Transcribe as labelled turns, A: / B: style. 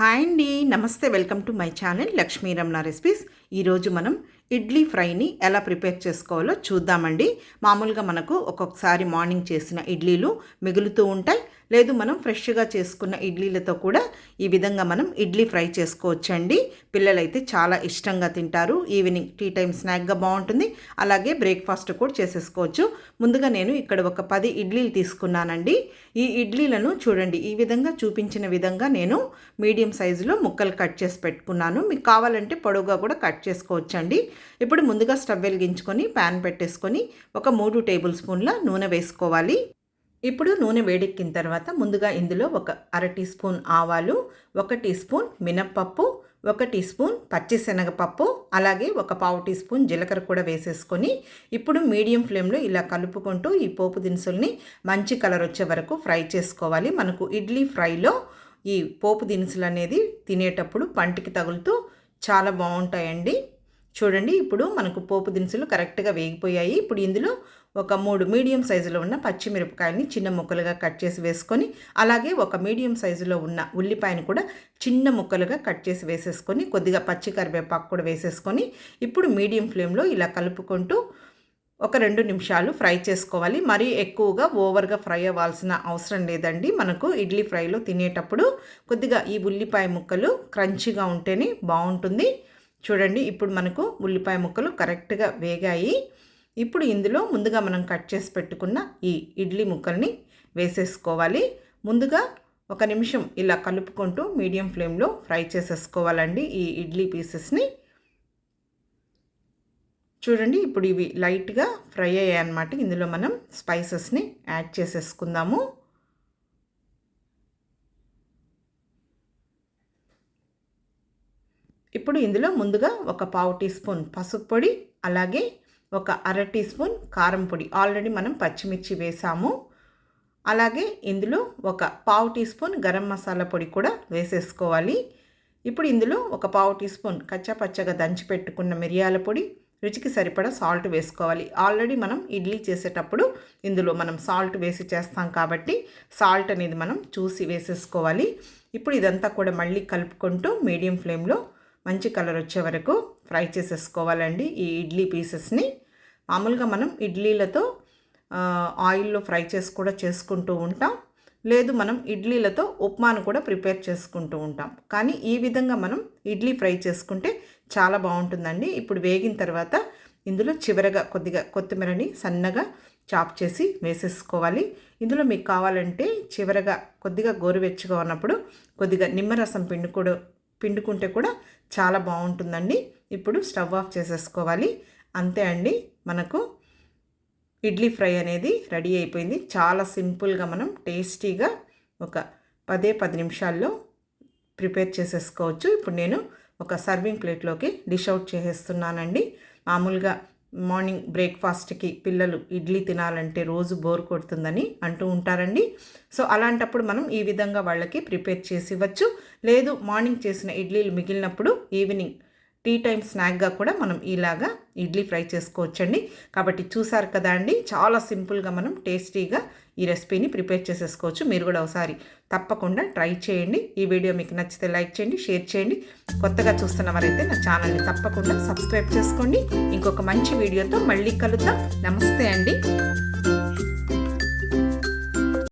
A: Hi అండి, నమస్తే. Welcome to my channel Lakshmi Ramana recipes. ఈరోజు మనం ఇడ్లీ ఫ్రైని ఎలా ప్రిపేర్ చేసుకోవాలో చూద్దామండి. మామూలుగా మనకు ఒక్కొక్కసారి మార్నింగ్ చేసిన ఇడ్లీలు మిగులుతూ ఉంటాయి. లేదు మనం ఫ్రెష్గా చేసుకున్న ఇడ్లీలతో కూడా ఈ విధంగా మనం ఇడ్లీ ఫ్రై చేసుకోవచ్చండి. పిల్లలైతే చాలా ఇష్టంగా తింటారు. ఈవినింగ్ టీ టైం స్నాక్గా బాగుంటుంది. అలాగే బ్రేక్ఫాస్ట్ కూడా చేసేసుకోవచ్చు. ముందుగా నేను ఇక్కడ ఒక 10 ఇడ్లీలు తీసుకున్నానండి. ఈ ఇడ్లీలను చూడండి, ఈ విధంగా చూపించిన విధంగా నేను మీడియం సైజులో ముక్కలు కట్ చేసి పెట్టుకున్నాను. మీకు కావాలంటే పొడవుగా కూడా కట్ చేసుకోవచ్చండి. ఇప్పుడు ముందుగా స్టవ్ వెలిగించుకొని ప్యాన్ పెట్టేసుకొని ఒక 3 టేబుల్ స్పూన్ల నూనె వేసుకోవాలి. ఇప్పుడు నూనె వేడెక్కిన తర్వాత ముందుగా ఇందులో ఒక అర టీ స్పూన్ ఆవాలు, 1 టీ స్పూన్ మినప్పప్పు, 1 టీ స్పూన్ పచ్చిశనగపప్పు, అలాగే ఒక పావు టీ స్పూన్ జీలకర్ర కూడా వేసేసుకొని ఇప్పుడు మీడియం ఫ్లేమ్లో ఇలా కలుపుకుంటూ ఈ పోపు దినుసుల్ని మంచి కలర్ వచ్చే వరకు ఫ్రై చేసుకోవాలి. మనకు ఇడ్లీ ఫ్రైలో ఈ పోపు దినుసులు అనేది తినేటప్పుడు పంటికి తగులుతూ చాలా బాగుంటాయండి. చూడండి, ఇప్పుడు మనకు పోపు దినుసులు కరెక్ట్గా వేగిపోయాయి. ఇప్పుడు ఇందులో ఒక 3 మీడియం సైజులో ఉన్న పచ్చిమిరపకాయని చిన్న ముక్కలుగా కట్ చేసి వేసుకొని, అలాగే ఒక మీడియం సైజులో ఉన్న ఉల్లిపాయని కూడా చిన్న ముక్కలుగా కట్ చేసి వేసేసుకొని, కొద్దిగా పచ్చి కరివేపాకు కూడా వేసేసుకొని ఇప్పుడు మీడియం ఫ్లేమ్లో ఇలా కలుపుకుంటూ ఒక 2 నిమిషాలు ఫ్రై చేసుకోవాలి. మరీ ఎక్కువగా ఓవర్గా ఫ్రై అవ్వాల్సిన అవసరం లేదండి. మనకు ఇడ్లీ ఫ్రైలో తినేటప్పుడు కొద్దిగా ఈ ఉల్లిపాయ ముక్కలు క్రంచీగా ఉంటేనే బాగుంటుంది. చూడండి, ఇప్పుడు మనకు ఉల్లిపాయ ముక్కలు కరెక్ట్గా వేగాయి. ఇప్పుడు ఇందులో ముందుగా మనం కట్ చేసి పెట్టుకున్న ఈ ఇడ్లీ ముక్కల్ని వేసేసుకోవాలి. ముందుగా 1 నిమిషం ఇలా కలుపుకుంటూ మీడియం ఫ్లేమ్లో ఫ్రై చేసేసుకోవాలండి ఈ ఇడ్లీ పీసెస్ని. చూడండి, ఇప్పుడు ఇవి లైట్గా ఫ్రై అయ్యాయి అన్నమాట. ఇందులో మనం స్పైసెస్ని యాడ్ చేసేసుకుందాము. ఇప్పుడు ఇందులో ముందుగా ఒక పావు టీ స్పూన్ పసుపు పొడి, అలాగే ఒక అర టీ స్పూన్ కారం పొడి, ఆల్రెడీ మనం పచ్చిమిర్చి వేసాము. అలాగే ఇందులో ఒక పావు టీ స్పూన్ గరం మసాలా పొడి కూడా వేసేసుకోవాలి. ఇప్పుడు ఇందులో ఒక పావు టీ స్పూన్ కచ్చాపచ్చగా దంచి పెట్టుకున్న మిరియాల పొడి, రుచికి సరిపడా సాల్ట్ వేసుకోవాలి. ఆల్రెడీ మనం ఇడ్లీ చేసేటప్పుడు ఇందులో మనం సాల్ట్ వేసి చేస్తాం కాబట్టి సాల్ట్ అనేది మనం చూసి వేసేసుకోవాలి. ఇప్పుడు ఇదంతా కూడా మళ్ళీ కలుపుకుంటూ మీడియం ఫ్లేమ్లో మంచి కలర్ వచ్చే వరకు ఫ్రై చేసేసుకోవాలండి ఈ ఇడ్లీ పీసెస్ని. మామూలుగా మనం ఇడ్లీలతో ఆయిల్లో ఫ్రై చేసి కూడా చేసుకుంటూ ఉంటాం. లేదు మనం ఇడ్లీలతో ఉప్మాను కూడా ప్రిపేర్ చేసుకుంటూ ఉంటాం. కానీ ఈ విధంగా మనం ఇడ్లీ ఫ్రై చేసుకుంటే చాలా బాగుంటుందండి. ఇప్పుడు వేగిన తర్వాత ఇందులో చివరగా కొద్దిగా కొత్తిమీరని సన్నగా చాప్ చేసి వేసేసుకోవాలి. ఇందులో మీకు కావాలంటే చివరగా కొద్దిగా గోరువెచ్చగా ఉన్నప్పుడు కొద్దిగా నిమ్మరసం పిండుకుంటే కూడా చాలా బాగుంటుందండి. ఇప్పుడు స్టవ్ ఆఫ్ చేసేసుకోవాలి. అంతే అండి, మనకు ఇడ్లీ ఫ్రై అనేది రెడీ అయిపోయింది. చాలా సింపుల్గా మనం టేస్టీగా ఒక 10 నిమిషాల్లో ప్రిపేర్ చేసేసుకోవచ్చు. ఇప్పుడు నేను ఒక సర్వింగ్ ప్లేట్లోకి డిష్ అవుట్ చేసేస్తున్నానండి. మామూలుగా మార్నింగ్ బ్రేక్ఫాస్ట్కి పిల్లలు ఇడ్లీ తినాలంటే రోజు బోర్ కొడుతుందని అంటూ ఉంటారండి. సో అలాంటప్పుడు మనం ఈ విధంగా వాళ్ళకి ప్రిపేర్ చేసి ఇవ్వచ్చు. లేదు మార్నింగ్ చేసిన ఇడ్లీలు మిగిలినప్పుడు ఈవినింగ్ టీ టైం స్నాక్గా కూడా మనం ఇలాగా ఇడ్లీ ఫ్రై చేసుకోవచ్చండి. కాబట్టి చూసారు కదా అండి, చాలా సింపుల్గా మనం టేస్టీగా ఈ రెసిపీని ప్రిపేర్ చేసేసుకోవచ్చు. మీరు కూడా ఒకసారి తప్పకుండా ట్రై చేయండి. ఈ వీడియో మీకు నచ్చితే లైక్ చేయండి, షేర్ చేయండి. కొత్తగా చూస్తున్న వారైతే నా ఛానల్ని తప్పకుండా సబ్స్క్రైబ్ చేసుకోండి. ఇంకొక మంచి వీడియోతో మళ్ళీ కలుద్దాం. నమస్తే అండి.